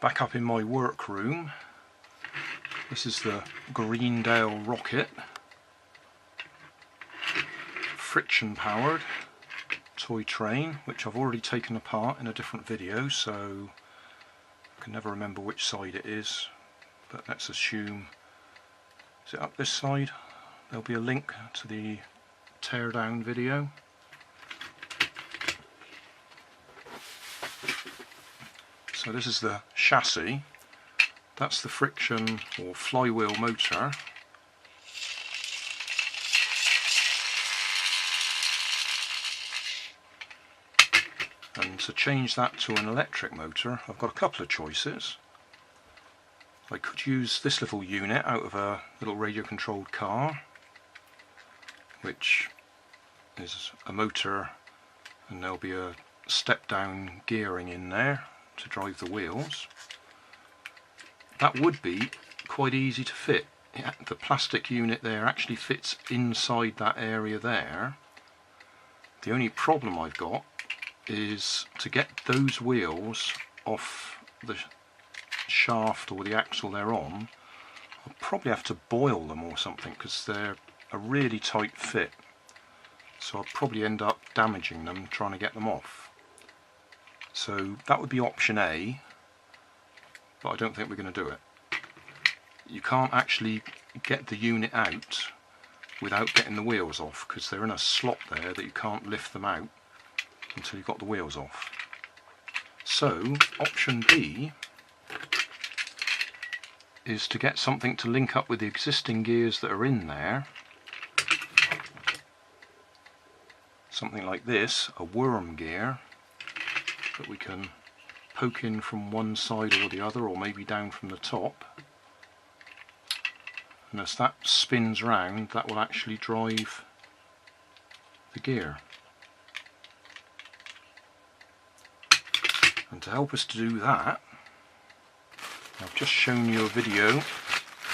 Back up in my workroom, this is the Greendale rocket, friction powered toy train, which I've already taken apart in a different video, so I can never remember which side it is, but let's assume, is it up this side? There'll be a link to the teardown video. So this is the chassis, that's the friction or flywheel motor. And to change that to an electric motor, I've got a couple of choices. I could use this little unit out of a little radio controlled car, which is a motor, and there'll be a step down gearing in there to drive the wheels. That would be quite easy to fit. The plastic unit there actually fits inside that area there. The only problem I've got is to get those wheels off the shaft or the axle they're on. I'll probably have to boil them or something because they're a really tight fit, so I'll probably end up damaging them trying to get them off. So that would be option A, but I don't think we're going to do it. You can't actually get the unit out without getting the wheels off, because they're in a slot there that you can't lift them out until you've got the wheels off. So option B is to get something to link up with the existing gears that are in there. Something like this, a worm gear that we can poke in from one side or the other, or maybe down from the top. And as that spins round, that will actually drive the gear. And to help us to do that, I've just shown you a video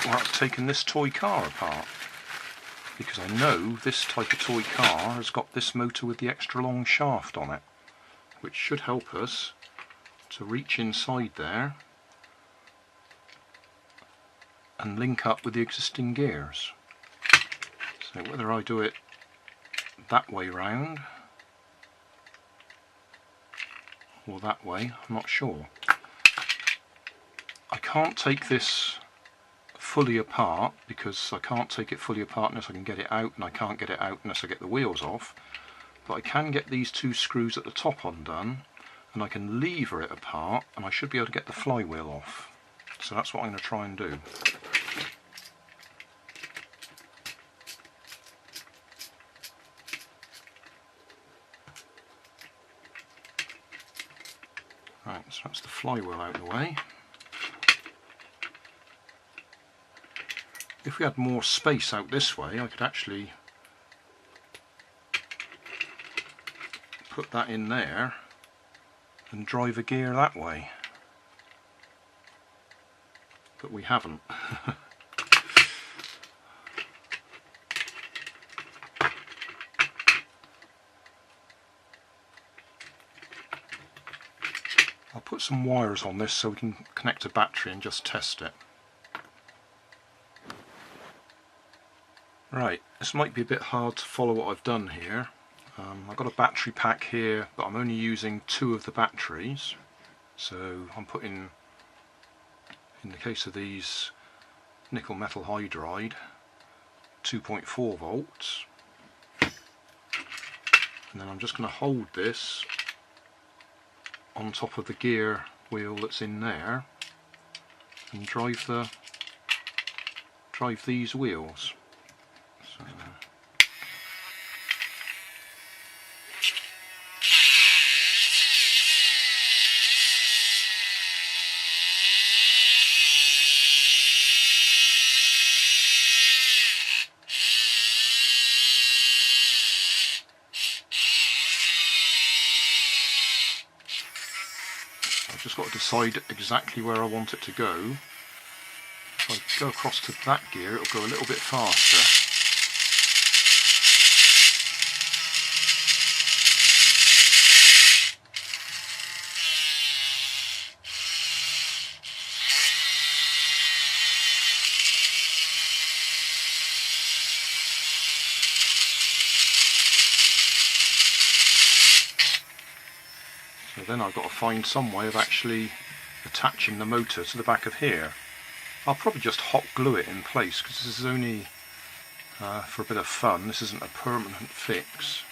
where I've taken this toy car apart, because I know this type of toy car has got this motor with the extra long shaft on it, which should help us to reach inside there and link up with the existing gears. So whether I do it that way round or that way, I'm not sure. I can't take this fully apart because I can't take it fully apart unless I can get it out, and I can't get it out unless I get the wheels off. But I can get these two screws at the top undone, and I can lever it apart, and I should be able to get the flywheel off. So that's what I'm going to try and do. Right, so that's the flywheel out of the way. If we had more space out this way, I could actually put that in there and drive a gear that way. But we haven't. I'll put some wires on this so we can connect a battery and just test it. Right, this might be a bit hard to follow what I've done here. I've got a battery pack here, but I'm only using 2 of the batteries. So I'm putting, in the case of these, nickel metal hydride, 2.4 volts. And then I'm just going to hold this on top of the gear wheel that's in there and drive these wheels. So, I've just got to decide exactly where I want it to go. If I go across to that gear, it'll go a little bit faster. then I've got to find some way of actually attaching the motor to the back of here. I'll probably just hot glue it in place because this is only for a bit of fun. This isn't a permanent fix.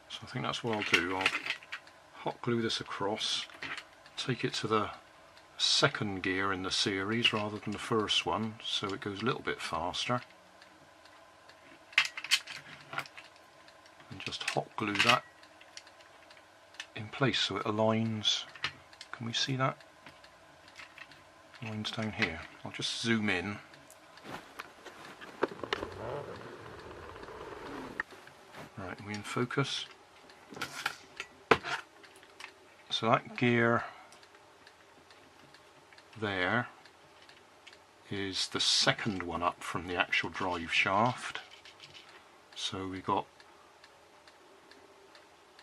So I think that's what I'll do. I'll hot glue this across, take it to the second gear in the series rather than the first one, so it goes a little bit faster, and just hot glue that in place so it aligns. Can we see that? Lines down here. I'll just zoom in. Right, are we in focus? So that gear there is the second one up from the actual drive shaft. So we got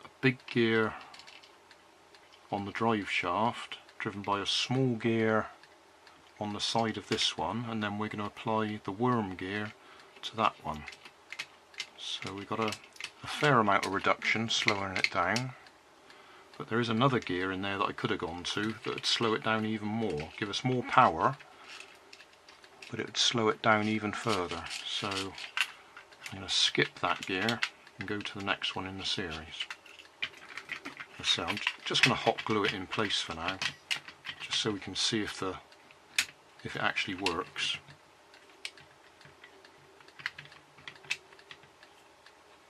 a big gear on the drive shaft driven by a small gear on the side of this one, and then we're going to apply the worm gear to that one. So we've got a fair amount of reduction, slowing it down. But there is another gear in there that I could have gone to that would slow it down even more, give us more power, but it would slow it down even further. So I'm going to skip that gear and go to the next one in the series. So I'm just going to hot glue it in place for now, just so we can see if it actually works.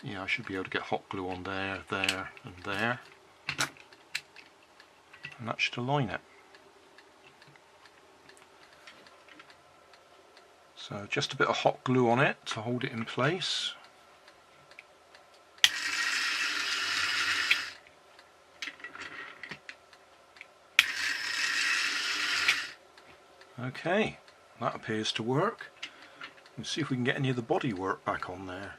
Yeah, I should be able to get hot glue on there, there and there. And that should align it. So just a bit of hot glue on it to hold it in place. Okay, that appears to work. Let's see if we can get any of the bodywork back on there.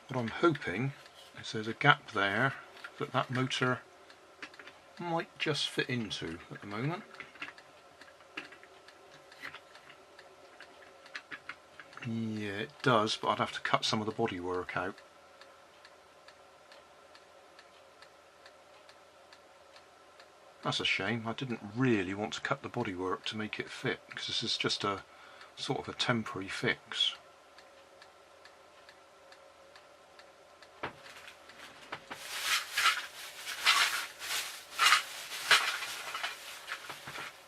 What I'm hoping is there's a gap there that motor might just fit into at the moment. Yeah, it does, but I'd have to cut some of the bodywork out. That's a shame. I didn't really want to cut the bodywork to make it fit, because this is just a sort of a temporary fix.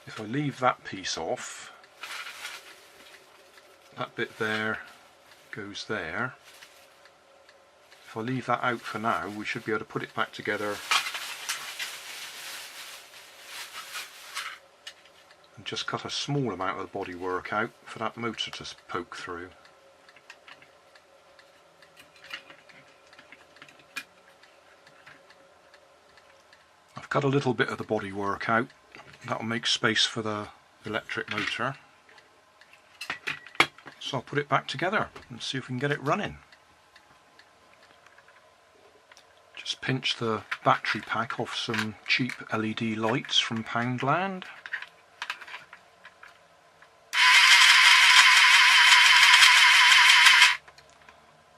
If I leave that piece off, that bit there goes there. If I leave that out for now, we should be able to put it back together and just cut a small amount of the bodywork out for that motor to poke through. I've cut a little bit of the bodywork out. That'll make space for the electric motor. So I'll put it back together and see if we can get it running. Just pinch the battery pack off some cheap LED lights from Poundland.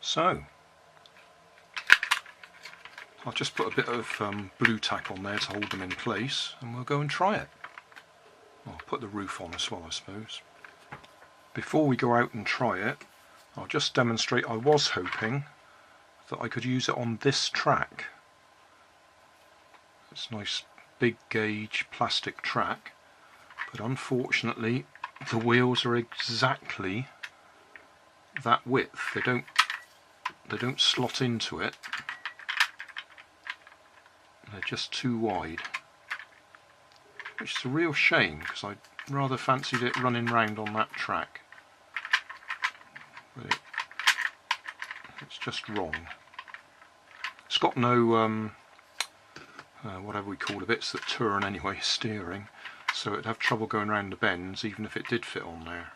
So I'll just put a bit of blue tack on there to hold them in place, and we'll go and try it. I'll put the roof on as well, I suppose. Before we go out and try it, I'll just demonstrate. I was hoping that I could use it on this track. It's a nice big gauge plastic track, but unfortunately the wheels are exactly that width. They don't slot into it. They're just too wide, which is a real shame because I rather fancied it running round on that track. But it's just wrong. It's got no whatever we call the bits that turn anyway, steering, so it'd have trouble going around the bends even if it did fit on there.